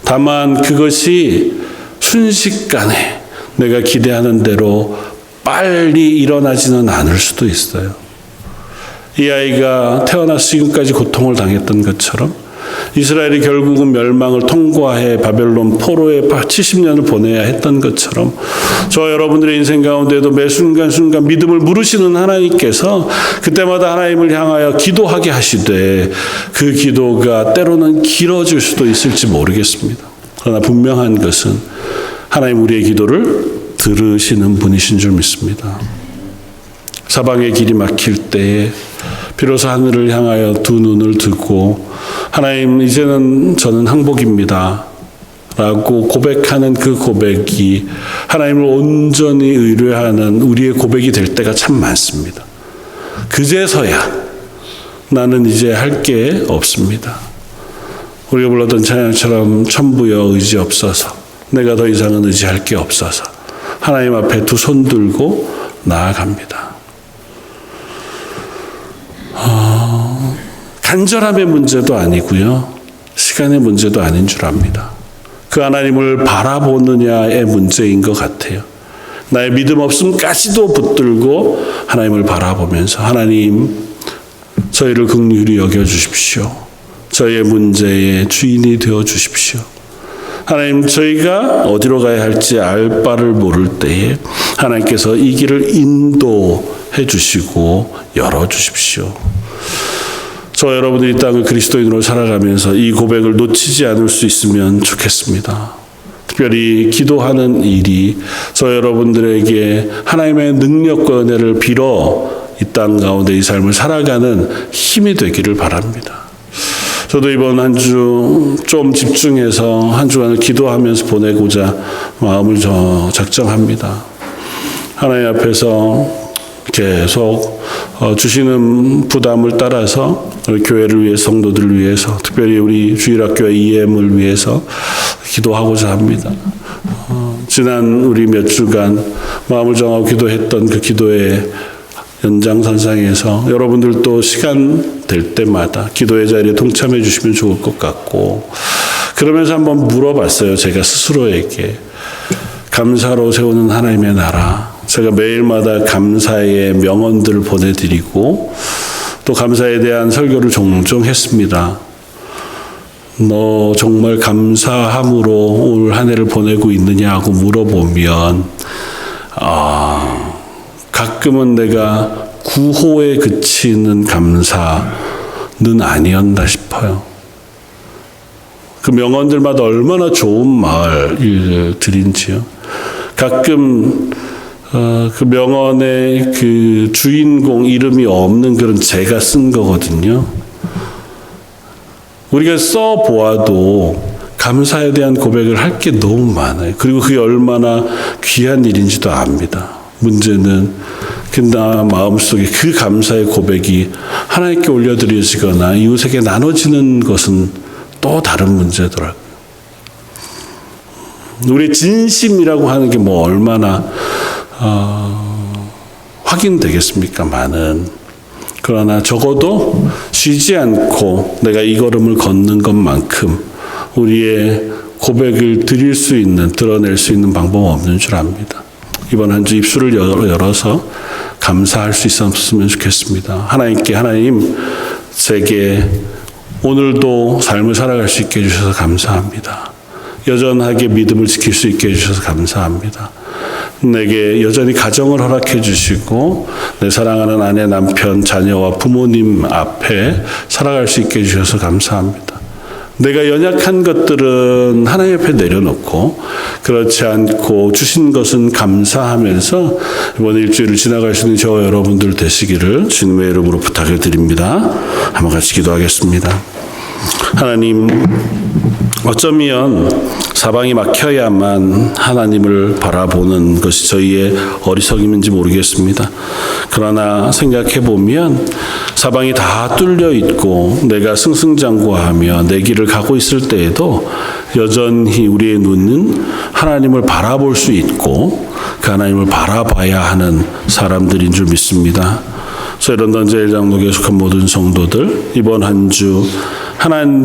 S1: 다만 그것이 순식간에 내가 기대하는 대로 빨리 일어나지는 않을 수도 있어요. 이 아이가 태어나서 지금까지 고통을 당했던 것처럼 이스라엘이 결국은 멸망을 통과해 바벨론 포로에 70년을 보내야 했던 것처럼 저 여러분들의 인생 가운데도 매 순간순간 믿음을 물으시는 하나님께서 그때마다 하나님을 향하여 기도하게 하시되 그 기도가 때로는 길어질 수도 있을지 모르겠습니다. 그러나 분명한 것은 하나님 우리의 기도를 들으시는 분이신 줄 믿습니다. 사방의 길이 막힐 때에 비로소 하늘을 향하여 두 눈을 들고 하나님 이제는 저는 항복입니다 라고 고백하는 그 고백이 하나님을 온전히 의뢰하는 우리의 고백이 될 때가 참 많습니다. 그제서야 나는 이제 할 게 없습니다. 우리가 불렀던 찬양처럼 천부여 의지 없어서 내가 더 이상은 의지할 게 없어서 하나님 앞에 두 손 들고 나아갑니다. 간절함의 문제도 아니고요. 시간의 문제도 아닌 줄 압니다. 그 하나님을 바라보느냐의 문제인 것 같아요. 나의 믿음 없음까지도 붙들고 하나님을 바라보면서 하나님 저희를 긍휼히 여겨주십시오. 저희의 문제의 주인이 되어 주십시오. 하나님 저희가 어디로 가야 할지 알 바를 모를 때에 하나님께서 이 길을 인도해 주시고 열어주십시오. 저 여러분들이 이 땅을 그리스도인으로 살아가면서 이 고백을 놓치지 않을 수 있으면 좋겠습니다. 특별히 기도하는 일이 저 여러분들에게 하나님의 능력과 은혜를 빌어 이 땅 가운데 이 삶을 살아가는 힘이 되기를 바랍니다. 저도 이번 한 주 좀 집중해서 한 주간을 기도하면서 보내고자 마음을 작정합니다. 하나님 앞에서 계속 주시는 부담을 따라서 우리 교회를 위해 성도들을 위해서 특별히 우리 주일학교 EM을 위해서 기도하고자 합니다. 지난 우리 몇 주간 마음을 정하고 기도했던 그 기도의 연장선상에서 여러분들도 시간 될 때마다 기도의 자리에 동참해 주시면 좋을 것 같고 그러면서 한번 물어봤어요. 제가 스스로에게 감사로 세우는 하나님의 나라 제가 매일마다 감사의 명언들을 보내드리고 또 감사에 대한 설교를 종종 했습니다. 너 정말 감사함으로 올 한 해를 보내고 있느냐고 물어보면 가끔은 내가 구호에 그치는 감사는 아니었나 싶어요. 그 명언들마다 얼마나 좋은 말들인지요. 가끔 그 명언의 그 주인공 이름이 없는 그런 제가 쓴 거거든요. 우리가 써보아도 감사에 대한 고백을 할 게 너무 많아요. 그리고 그게 얼마나 귀한 일인지도 압니다. 문제는 나 마음속에 그 감사의 고백이 하나님께 올려드려지거나 이웃에게 나눠지는 것은 또 다른 문제더라고요. 우리의 진심이라고 하는 게 뭐 얼마나 확인되겠습니까만은 그러나 적어도 쉬지 않고 내가 이 걸음을 걷는 것만큼 우리의 고백을 드러낼 수 있는 방법은 없는 줄 압니다. 이번 한 주 입술을 열어서 감사할 수 있었으면 좋겠습니다. 하나님께 하나님 제게 오늘도 삶을 살아갈 수 있게 해주셔서 감사합니다. 여전하게 믿음을 지킬 수 있게 해주셔서 감사합니다. 내게 여전히 가정을 허락해 주시고 내 사랑하는 아내, 남편, 자녀와 부모님 앞에 살아갈 수 있게 해주셔서 감사합니다. 내가 연약한 것들은 하나님 앞에 내려놓고 그렇지 않고 주신 것은 감사하면서 이번 일주일을 지나갈 수 있는 저와 여러분들 되시기를 주님의 이름으로 부탁을 드립니다. 한번 같이 기도하겠습니다. 하나님, 어쩌면 사방이 막혀야만 하나님을 바라보는 것이 저희의 어리석임인지 모르겠습니다. 그러나 생각해보면 사방이 다 뚫려 있고 내가 승승장구하며 내 길을 가고 있을 때에도 여전히 우리의 눈은 하나님을 바라볼 수 있고 그 하나님을 바라봐야 하는 사람들인 줄 믿습니다. 저희 런던 제일장로 계속한 모든 성도들 이번 한 주 하나님